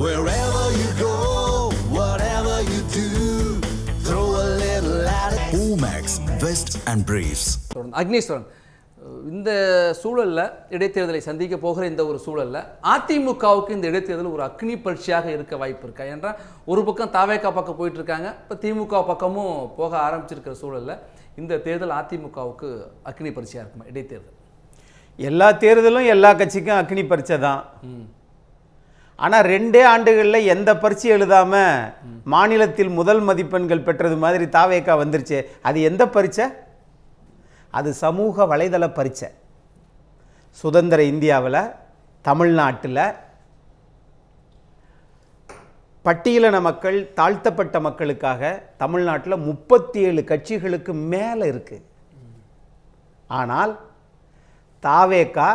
Wherever you go, whatever you do, throw a little at it. Omax, Vest and Briefs. Agneeswaran, இந்த சூழலில் இடைத்தேர்தலை சந்திக்க போகிற இந்த ஒரு சூழலில் அதிமுகவுக்கு இந்த இடைத்தேர்தல் ஒரு அக்னி பரீட்சையாக இருக்க வாய்ப்பு இருக்கா? என்றால் ஒரு பக்கம் தாவேகா பக்கம் போயிட்டு இருக்காங்க, இப்போ திமுக பக்கமும் போக ஆரம்பிச்சிருக்கிற சூழலில் இந்த தேர்தல் அதிமுகவுக்கு அக்னி பரீட்சையாக இருக்குமா? இடைத்தேர்தல் எல்லா தேர்தலும் எல்லா கட்சிக்கும் அக்னி பரீட்சை தான். ஆனால் 2 ஆண்டுகளில் எந்த பரீட்சை எழுதாமல் மாநிலத்தில் முதல் மதிப்பெண்கள் பெற்றது மாதிரி தாவேகா வந்துருச்சு. அது எந்த பரீட்சை? அது சமூக வலைதள பரீட்சை. சுதந்திர இந்தியாவில் தமிழ்நாட்டில் பட்டியலின மக்கள், தாழ்த்தப்பட்ட மக்களுக்காக தமிழ்நாட்டில் 37 கட்சிகளுக்கு மேலே இருக்குது. ஆனால் தாவேகா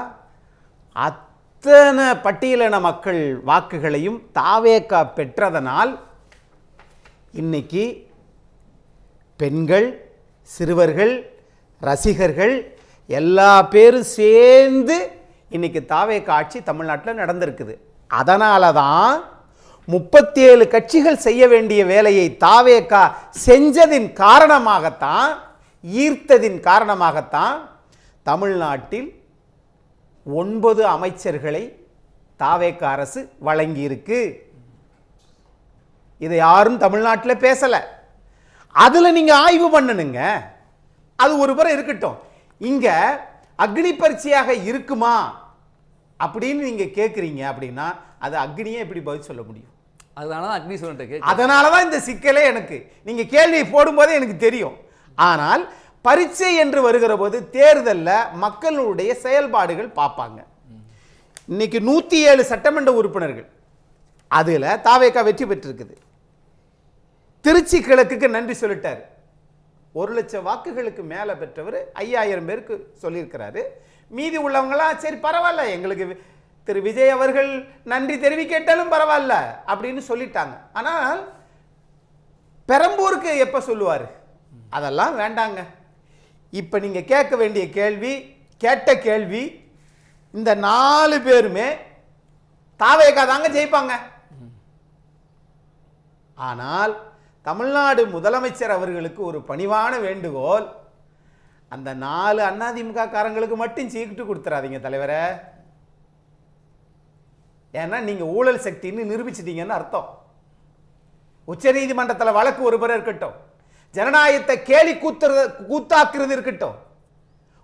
அத்தனை பட்டியலின மக்கள் வாக்குகளையும் தாவேகா பெற்றதனால் இன்னைக்கு பெண்கள், சிறுவர்கள், ரசிகர்கள் எல்லா பேரும் சேர்ந்து இன்னைக்கு தாவேகா ஆட்சி தமிழ்நாட்டில் நடந்திருக்குது. அதனால தான் 37 கட்சிகள் செய்ய வேண்டிய வேலையை தாவேகா செஞ்சதின் காரணமாகத்தான், ஈர்த்ததின் காரணமாகத்தான் தமிழ்நாட்டில் 9 அமைச்சர்களை தாவேகா அரசு வழங்கியிருக்கு. இதை யாரும் தமிழ்நாட்டில் பேசலை. அதில் நீங்கள் ஆய்வு பண்ணணுங்க. அது ஒரு புறம் இருக்கட்டும். இங்கே அக்னி பரீட்சையாக இருக்குமா அப்படின்னு நீங்கள் கேட்குறீங்க. அப்படின்னா அது அக்னியே எப்படி பதில் சொல்ல முடியும்? அதனால தான் அக்னீஸ்வரன், அதனால தான் இந்த சிக்கலே எனக்கு. நீங்கள் கேள்வி போடும்போதே எனக்கு தெரியும். ஆனால் பரீட்சை என்று வருகிற போது தேர்தலில் மக்களுடைய செயல்பாடுகள் பார்ப்பாங்க. இன்னைக்கு 107 சட்டமன்ற உறுப்பினர்கள், அதில் தாவேகா வெற்றி பெற்றிருக்குது. திருச்சி கிழக்குக்கு நன்றி சொல்லிட்டார். 1,00,000 வாக்குகளுக்கு மேலே பெற்றவர் 5000 பேருக்கு சொல்லியிருக்கிறாரு. மீதி உள்ளவங்களாம் சரி பரவாயில்ல, எங்களுக்கு திரு விஜய் அவர்கள் நன்றி தெரிவிக்கட்டாலும் பரவாயில்ல அப்படின்னு சொல்லிட்டாங்க. ஆனால் பெரம்பூருக்கு எப்போ சொல்லுவார்? அதெல்லாம் வேண்டாங்க. இப்போ நீங்கள் கேட்க வேண்டிய கேள்வி, கேட்ட கேள்வி, இந்த 4 பேருமே தாவேகா தாங்க ஜெயிப்பாங்க. ஆனால் தமிழ்நாடு முதலமைச்சர் அவர்களுக்கு ஒரு பணிவான வேண்டுகோள், அந்த 4 அதிமுக காரங்களுக்கு மட்டும் சீக்கிட்டு கொடுத்துறாதீங்க தலைவரே. ஏன்னா நீங்கள் ஊழல் சக்தின்னு நிரூபிச்சிட்டீங்கன்னு அர்த்தம். உச்சநீதிமன்றத்தில் வழக்கு ஒரு புறம் இருக்கட்டும், ஜனநாயகத்தை கேலி கூத்தாக்குறது இருக்கட்டும்,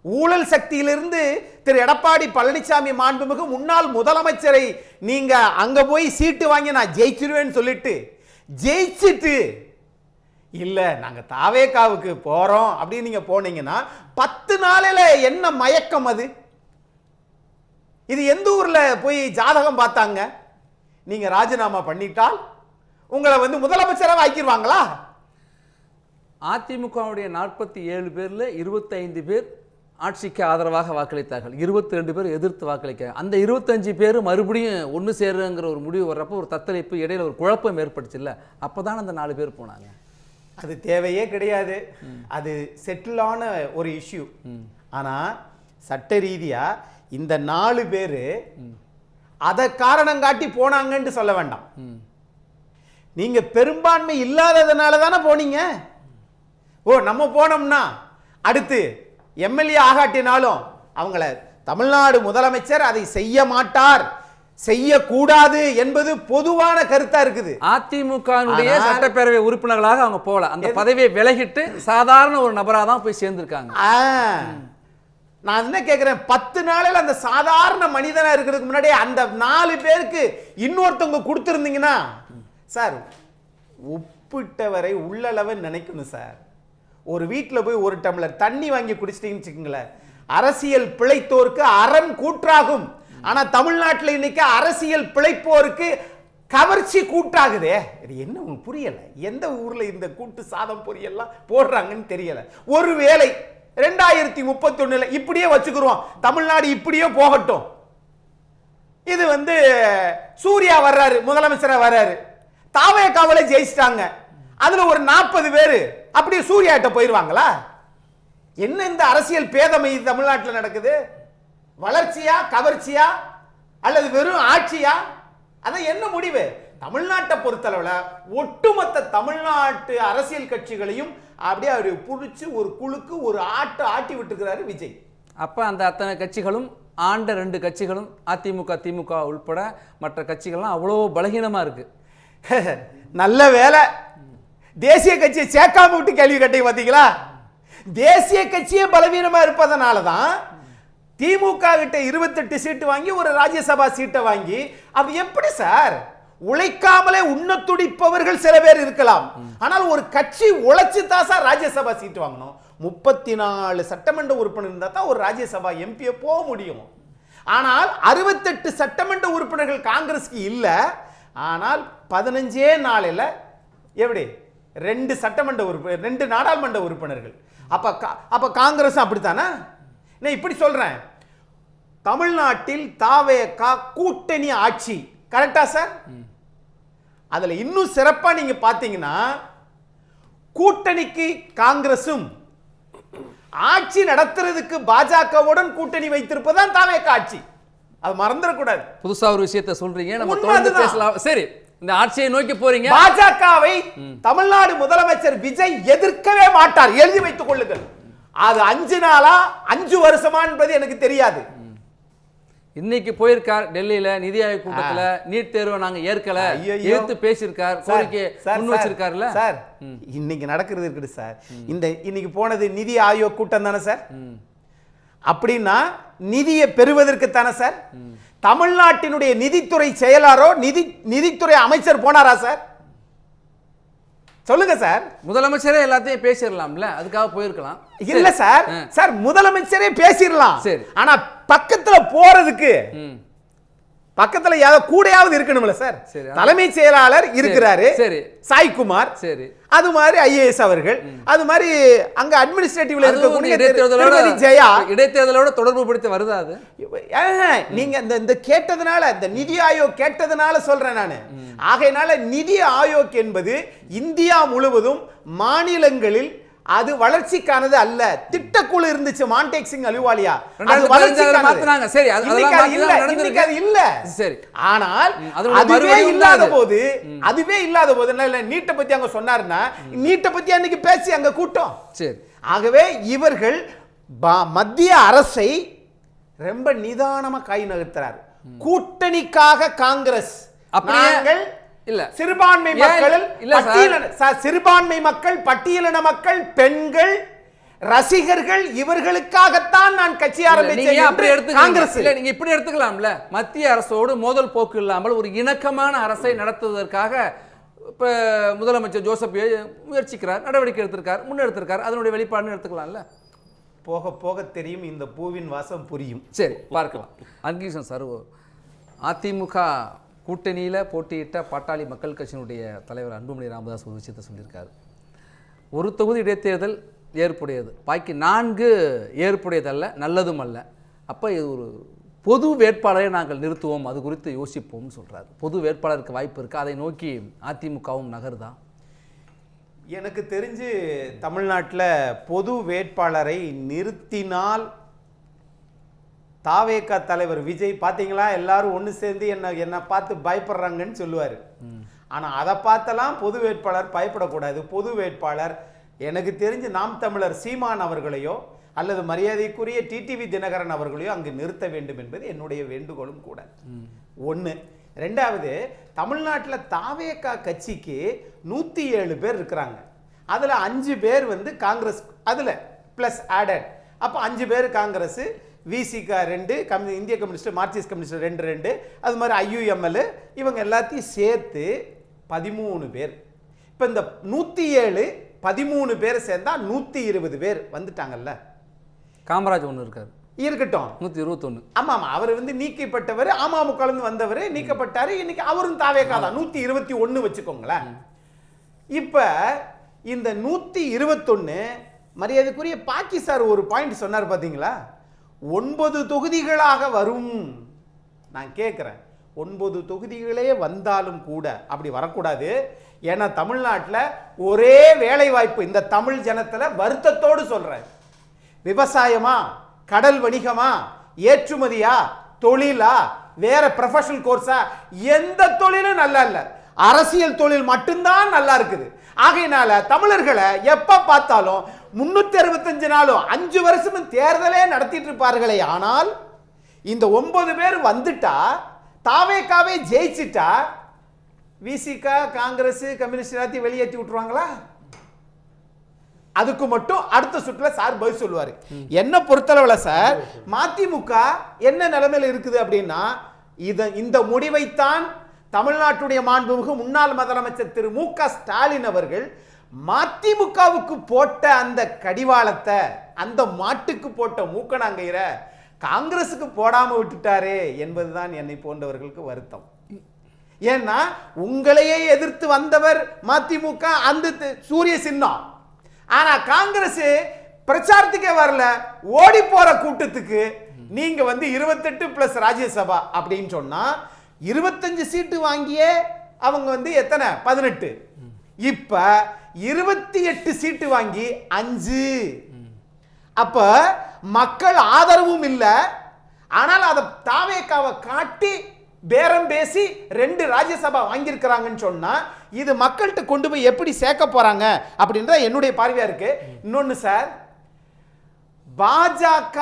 ஊழல் சக்தியிலிருந்து திரு எடப்பாடி பழனிசாமி மாண்புமிகு முன்னாள் முதலமைச்சரை நீங்க அங்க போய் சீட்டு வாங்கி நான் ஜெயிச்சிருவேன்னு சொல்லிட்டு ஜெயிச்சிட்டு இல்ல நாங்க தாவேகாவுக்கு போறோம் அப்படின்னு நீங்க போனீங்கன்னா 10 நாளில் என்ன மயக்கம் அது? இது எந்த ஊர்ல போய் ஜாதகம் பார்த்தாங்க? நீங்க ராஜினாமா பண்ணிட்டால் உங்களை முதலமைச்சராக ஆக்கிடுவாங்களா? அதிமுகவுடைய 47 பேரில் 25 பேர் ஆட்சிக்கு ஆதரவாக வாக்களித்தார்கள், 22 பேர் எதிர்த்து வாக்களிக்க. அந்த 25 பேர் மறுபடியும் ஒன்று சேருங்கிற ஒரு முடிவு வர்றப்போ ஒரு தத்தளிப்பு, இடையில ஒரு குழப்பம் ஏற்பட்டுச்சு இல்லை? அப்போ தான் அந்த 4 பேர் போனாங்க. அது தேவையே கிடையாது. அது செட்டிலான ஒரு இஷ்யூ. ஆனால் சட்ட ரீதியாக இந்த 4 பேர் அதை காரணம் காட்டி போனாங்கன்னு சொல்ல வேண்டாம். நீங்க பெரும்பான்மை இல்லாததுனால தானே போனீங்க. ஓ நம்ம போனோம்னா அடுத்து எம்எல்ஏ ஆகாட்டினாலும் அவங்கள தமிழ்நாடு முதலமைச்சர் அதை செய்ய மாட்டார், செய்யக்கூடாது என்பது பொதுவான கருத்தா இருக்குது. அதிமுகனுடைய சட்டப்பேரவை உறுப்பினர்களாக அவங்க போல, அந்த பதவியை விலகிட்டு சாதாரண ஒரு நபராக தான் போய் சேர்ந்திருக்காங்க. நான் என்ன கேட்கிறேன், 10 நாளில் அந்த சாதாரண மனிதனா இருக்கிறதுக்கு முன்னாடி அந்த 4 பேருக்கு இன்னொருத்தவங்க கொடுத்துருந்தீங்கன்னா, சார் உப்பிட்டவரை உள்ளளவு நினைக்கணும் சார். ஒரு வீட்டில் போய் ஒரு டம்ளர் தண்ணி வாங்கி குடிச்சிட்டீங்கன்னு வச்சுக்கோங்களேன், அரசியல் பிழைத்தோருக்கு அறம் கூற்றாகும். ஆனா தமிழ்நாட்டில் இன்னைக்கு அரசியல் பிழைப்போருக்கு கவர்ச்சி கூட்டாகுதே. இது என்ன உங்களுக்கு புரியல? எந்த ஊர்ல இந்த கூட்டு சாதம் பொரியெல்லாம் போடுறாங்கன்னு தெரியல. ஒருவேளை 2031 இப்படியே வச்சுக்கிறோம், தமிழ்நாடு இப்படியே போகட்டும். இது சூர்யா வர்றாரு, முதலமைச்சரா வர்றாரு, தாவேகாவிலே ஜெயிச்சிட்டாங்க. அதுல ஒரு 40 பேரு அப்படியே சூர்யாட்ட போயிருவாங்களா? என்ன இந்த அரசியல் பேதமை தமிழ்நாட்டில் நடக்குது? வளர்ச்சியா, கவர்ச்சியா, அல்லது வெறும் ஆட்சியா? அதான் என்ன முடிவு? தமிழ்நாட்டை பொறுத்தளவுல ஒட்டுமொத்த தமிழ்நாட்டு அரசியல் கட்சிகளையும் அப்படியே அவர் புடிச்சு ஒரு குழுக்கு ஒரு ஆட்டி விட்டுருக்கிறாரு விஜய். அப்ப அந்த அத்தனை கட்சிகளும் ஆண்ட 2 கட்சிகளும் அதிமுக திமுக உள்பட மற்ற கட்சிகள்லாம் அவ்வளோ பலகீனமா இருக்கு. நல்ல வேலை தேசிய கட்சியை சேர்க்காம விட்டு கேள்வி கேட்டீங்க பாத்தீங்களா? தேசிய கட்சியே பலவீனமா இருப்பதனால தான் திமுக கிட்ட 28 சீட்டு வாங்கி ஒரு ராஜ்யசபா சீட்டை வாங்கி, அப்ப எப்படி சார் உழைக்காமலே உண்ண துடிப்பவர்கள் சில பேர் இருக்கலாம், ஆனால் ஒரு கட்சி உழைச்சு தான் சார் ராஜ்யசபா சீட்டு வாங்கணும். 34 சட்டமன்ற உறுப்பினர் இருந்தா தான் ஒரு ராஜ்யசபா எம்பியை போக முடியும். ஆனால் 68 சட்டமன்ற உறுப்பினர்கள் காங்கிரஸ்க்கு இல்ல. ஆனால் 15 நாளில் எப்படி 2 சட்டமன்ற உறுப்பினர் 2 நாடாளுமன்ற உறுப்பினர்கள். அப்ப காங்கிரஸ் அப்படித்தானே? நான் இப்படி சொல்றேன், தமிழ்நாட்டில் தாவேகா கூட்டணி ஆட்சி கரெக்டா சார்? அதுல இன்னும் சிறப்பா நீங்க பாத்தீங்கன்னா கூட்டணிக்கு காங்கிரசும் ஆட்சி நடத்துறதுக்கு பாஜகவுடன் கூட்டணி வைத்திருப்பதுதான் தாவேகா ஆட்சி. அது மறந்துடக்கூடாது. புதுசா ஒரு விஷயத்தை சொல்றீங்க, நம்ம தொடர்ந்து பேசலாம். சரி, இந்த ஆட்சியை நோக்கி போறீங்க. பாஜகவை தமிழ்நாடு முதலமைச்சர் விஜய் எதிர்க்கவே மாட்டார், எழுதி வைத்துக் கொள்ளுங்கள். அது 5 நாளா 5 வருஷமா என்பது எனக்கு தெரியாது. இன்னைக்கு போயிருக்கார் டெல்லியில நிதி ஆயோக் கூட்டத்துல, நீட் தேர்வை நாங்க ஏற்கல எடுத்து பேசியிருக்கார், கோரிக்கை முன் வச்சிருக்காருல்ல சார். இன்னைக்கு நடக்கிறது இருக்குது சார். இன்னைக்கு போனது நிதி ஆயோக் கூட்டம் தானே சார்? அப்படின்னா நிதியை பெறுவதற்கு தானே சார்? தமிழ்நாட்டினுடைய நிதித்துறை செயலாளரோ நிதித்துறை அமைச்சர் போனாரா சார்? சொல்லுங்க சார். முதலமைச்சரே எல்லாத்தையும் பேசிடலாம்ல, அதுக்காக போயிருக்கலாம். இல்ல சார், சார் முதலமைச்சரே பேசிடலாம். சரி, ஆனா பக்கத்துல போறதுக்கு பக்கத்துல கூடயாவது இருக்கணும்ல சார். தலைமைச் செயலாளர் இருக்கிறாரு சாய்குமார், சரி, அது மாதிரி ஐஏஎஸ் அவர்கள், அது மாதிரி அங்க அட்மினிஸ்ட்ரேட்டிவ்ல இருக்கக்கூடிய ஜெயா இடைத்தேர்தலோட தொடர்பு படுத்தி வருதா? அது நீங்க இந்த கேட்டதுனால, இந்த நிதி ஆயோக் கேட்டதுனால சொல்றேன் நானு. ஆகையினால நிதி ஆயோக் என்பது இந்தியா முழுவதும் மாநிலங்களில் அது வளர்ச்சிக்கானது அல்ல. திட்டக்குழு இருந்துச்சு, மான்டேக் சிங் அலுவாலியா, அது வளர்ச்சிக்கானது. சரி, அது இல்ல. சரி, ஆனால் அதுவே இல்லாத போது இல்ல நீட்டை பத்தி அங்க சொன்னாருன்னா, நீட்டை பத்தி அன்னைக்கு பேசி அங்க கூட்டம். சரி, ஆகவே இவர்கள் மத்திய அரசை ரொம்ப நிதானமா கை நகர்த்துறார். கூட்டணிக்காக காங்கிரஸ் நாங்கள் இல்ல, சிறுபான்மை மக்கள், பட்டியலின மக்கள், பெண்கள், ரசிகர்கள், இவர்களுக்காகத்தான் நான் கட்சி ஆரம்பிச்சேன். காங்கிரஸ் இல்ல, நீங்க இப்படி எடுத்துக்கலாம்ல, மத்திய அரசோடு மோதல் போக்கு இல்லாமல் ஒரு இணக்கமான அரசை நடத்துவதற்காக இப்ப முதலமைச்சர் ஜோசப் முயற்சிக்கிறார், நடவடிக்கை எடுத்திருக்கார், முன்னெடுத்திருக்கார். அதனுடைய வெளிப்பாடுன்னு எடுத்துக்கலாம்ல. போக போக தெரியும், இந்த பூவின் வாசம் புரியும். சரி, பார்க்கலாம். அங்கீசன் சார், அதிமுக கூட்டணியில் போட்டியிட்ட பாட்டாளி மக்கள் கட்சியினுடைய தலைவர் அன்புமணி ராமதாஸ் ஒரு விஷயத்தை சொல்லியிருக்காரு. ஒரு தொகுதி இடைத்தேர்தல் ஏற்புடையது, பாக்கி 4 ஏற்புடையதல்ல, நல்லதும் அல்ல. அப்போ இது ஒரு பொது வேட்பாளரை நாங்கள் நிறுத்துவோம், அது குறித்து யோசிப்போம்னு சொல்கிறார். பொது வேட்பாளருக்கு வாய்ப்பு இருக்குது, அதை நோக்கி அதிமுகவும் நகருதா? எனக்கு தெரிஞ்சு தமிழ்நாட்டில் பொது வேட்பாளரை நிறுத்தினால் தாவேகா தலைவர் விஜய் பார்த்தீங்களா, எல்லாரும் ஒன்று சேர்ந்து என்னை பார்த்து பயப்படுறாங்கன்னு சொல்லுவார். ஆனால் அதை பார்த்தெல்லாம் பொது வேட்பாளர் பயப்படக்கூடாது. பொது வேட்பாளர் எனக்கு தெரிஞ்சு நாம் தமிழர் சீமான் அவர்களையோ அல்லது மரியாதைக்குரிய டிடிவி தினகரன் அவர்களையோ அங்கு நிறுத்த வேண்டும் என்பது என்னுடைய வேண்டுகோளும் கூட. 1. 2வது, தமிழ்நாட்டில் தாவேகா கட்சிக்கு 107 பேர் இருக்கிறாங்க. அதில் 5 பேர் காங்கிரஸ், அதில் ப்ளஸ் ஆடட், அப்போ 5 பேர் காங்கிரஸ், விசிகா 2, இந்திய கம்யூனிஸ்ட், மார்க்சிஸ்ட் கம்யூனிஸ்ட் 2, அது மாதிரி ஐயுஎம்எல், இவங்க எல்லாத்தையும் சேர்த்து 13 பேர். இப்போ இந்த 107 13 பேர் சேர்ந்தா 120 பேர் வந்துட்டாங்கல்ல. காமராஜ் ஒன்று இருக்காரு, இருக்கட்டும் 121. ஆமா, அவர் நீக்கப்பட்டவர், அமமுக வந்தவர், நீக்கப்பட்டாரு. இன்னைக்கு அவரும் தாவேகா தான், 121 வச்சுக்கோங்களேன். இப்ப இந்த 121 மரியாதைக்குரிய பாக்கி சார் ஒரு பாயிண்ட் சொன்னார் பாத்தீங்களா, 9 தொகுதிகளாக வரும். நான் கேட்கிறேன், 9 தொகுதிகளே வந்தாலும் கூட அப்படி வரக்கூடாது. ஏன்னா தமிழ்நாட்டில் ஒரே வேலை வாய்ப்பு, இந்த தமிழ் ஜனத்துல வருத்தத்தோடு சொல்றேன், விவசாயமா, கடல் வணிகமா, ஏற்றுமதியா, தொழிலா, வேற ப்ரொஃபஷனல் கோர்ஸா, எந்த தொழிலும் நல்லா இல்ல. அரசியல் தொழில் மட்டும்தான் நல்லா இருக்குது. ஆகையினால தமிழர்களை எப்ப பார்த்தாலும் 365 நாளும் 5 வருஷமும் தேர்தலே நடத்திட்டு இருப்பார்களே. ஆனால் இந்த 9 பேர் வந்துட்டா, தாவேக்காவே ஜெயிச்சிட்டா, விசிகா, காங்கிரஸ், கம்யூனிஸ்ட் எல்லாத்தையும் வெளியேற்றி விட்டுருவாங்களா? அதுக்கு மட்டும் அடுத்த சுற்றுல சார் பதில் சொல்லுவாரு. என்ன பொறுத்தளவுல சார் மதிமுக என்ன நிலைமையில இருக்குது அப்படின்னா, இந்த முடிவைத்தான் தமிழ்நாட்டுடைய மாண்புமிகு முன்னாள் முதலமைச்சர் திரு மு.க. ஸ்டாலின் அவர்கள் மதிமுகவுக்கு போட்ட அந்த கடிவாளத்தை, அந்த மாட்டுக்கு போட்ட மூக்கணாங்கயிற காங்கிரசுக்கு போடாம விட்டுட்டாரே என்பதுதான் என்னை போன்றவர்களுக்கு வருத்தம். ஏன்னா உங்களையே எதிர்த்து வந்தவர் மதிமுக, அந்த சூரிய சின்னம். ஆனா காங்கிரஸ் பிரச்சாரத்துக்கே வரல, ஓடி போற கூட்டத்துக்கு நீங்க 28 பிளஸ் ராஜ்யசபா அப்படின்னு சொன்னா 25 சீட்டு வாங்கியே அவங்க எத்தனை 18, இப்ப 28 சீட்டு வாங்கி 5. அப்ப மக்கள் ஆதரவும் இல்ல, ஆனால் அதை தாவேக்காவை காட்டி பேரம் பேசி 2 ராஜ்யசபா வாங்கியிருக்கிறாங்கன்னு சொன்னா இது மக்கள்கிட்ட கொண்டு போய் எப்படி சேர்க்க போறாங்க அப்படின்ற என்னுடைய பார்வையா இருக்கு. இன்னொன்னு சார், பாஜக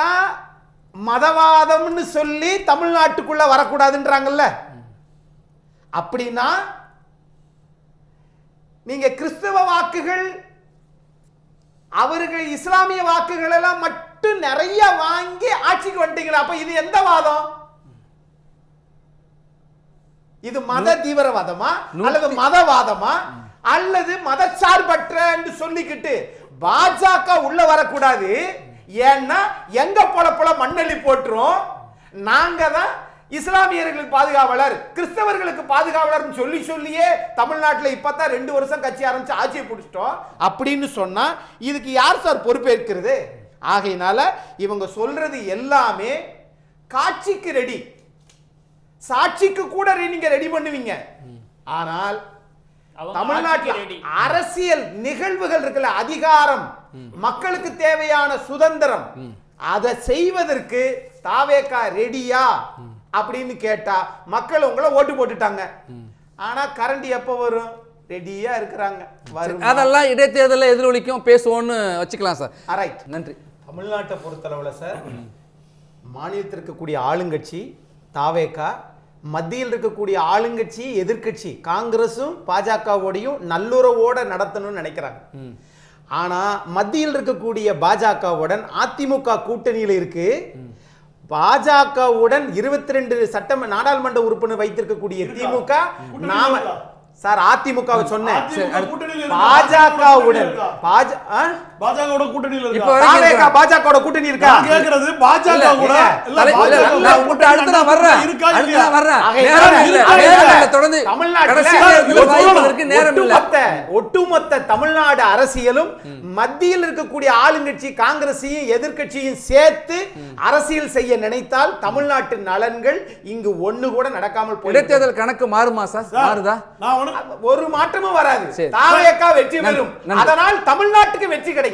மதவாதம்னு சொல்லி தமிழ்நாட்டுக்குள்ள வரக்கூடாதுன்றாங்கல்ல, அப்படின்னா நீங்க கிறிஸ்தவ வாக்குகள், அவர்கள் இஸ்லாமிய வாக்குகள் எல்லாம் மட்டும் நிறைய வாங்கி ஆட்சிக்கு வந்துட்டீங்களா? அப்ப இது எந்த வாதம்? இது மத தீவிரவாதமா அல்லது மதவாதமா அல்லது மதச்சார்பற்ற என்று சொல்லிக்கிட்டு பாஜக உள்ள வரக்கூடாது? ஏன்னா எங்க போல மண்ணெளி போட்டுரும், நாங்க தான் இஸ்லாமியர்களுக்கு பாதுகாவலர், கிறிஸ்தவர்களுக்கு பாதுகாவலர் சொல்லியே தமிழ்நாட்டில் இப்பதான் 2 வருஷம் கட்சி ஆரம்பிச்சு ஆட்சியை பிடிச்சிட்டோம் அப்படின்னு சொன்னா இதுக்கு யார் சார் பொறுப்பேற்கிறது? ஆகையினால இவங்க சொல்றது எல்லாமே காட்சிக்கு ரெடி, சாட்சிக்கு கூட நீங்க ரெடி பண்ணுவீங்க. ஆனால் தமிழ்நாட்டில் அரசியல் நிகழ்வுகள் இருக்குல்ல, அதிகாரம், மக்களுக்கு தேவையான சுதந்திரம், அதை செய்வதற்கு தாவேகா ரெடியா அப்படின்னு கேட்டா மக்கள் உங்களை ஓட்டு போட்டுட்டாங்க. ஆனா கரண்ட் எப்ப வரும்? ரெடியா இருக்கிறாங்க. அதெல்லாம் இடைத்தேர்தலில் எதிரொலிக்கும், பேசுவோம்னு வச்சுக்கலாம் சார். ரைட், நன்றி. தமிழ்நாட்டை பொறுத்தளவுல சார் மாநிலத்தில் இருக்கக்கூடிய ஆளுங்கட்சி தாவேகா, மத்தியில் இருக்கக்கூடிய ஆளுங்கட்சி எதிர்கட்சி காங்கிரஸும் பாஜகவோடையும் நல்லுறவோட நடத்தணும்னு நினைக்கிறாங்க. ஆனா மத்தியில் இருக்கக்கூடிய பாஜகவுடன் அதிமுக கூட்டணியில் இருக்கு. பாஜகவுடன் 22 நாடாளுமன்ற உறுப்பினர் வைத்திருக்கக்கூடிய திமுக, நாம சார் அதிமுக சொன்னேன், பாஜகவுடன் பாஜகவோட கூட்டணியில் இருக்கா? பாஜகவோட கூட்டணி இருக்கா கேக்குறது? பாஜக கூட ஒட்டுமொத்த தமிழ்நாடு அரசியலும் மத்தியில் இருக்கக்கூடிய ஆளுங்கட்சி காங்கிரஸையும் எதிர்கட்சியும் சேர்த்து அரசியல் செய்ய நினைத்தால் தமிழ்நாட்டு நலன்கள் இங்கு ஒண்ணு கூட நடக்காமல் போய் இடைத்தேர்தல் கணக்கு மாறுமா சார்? மாறுதா? ஒரு மாற்றமும் வராது. தாவேகா வெற்றி பெறும், அதனால் தமிழ்நாட்டுக்கு வெற்றி கிடைக்காது.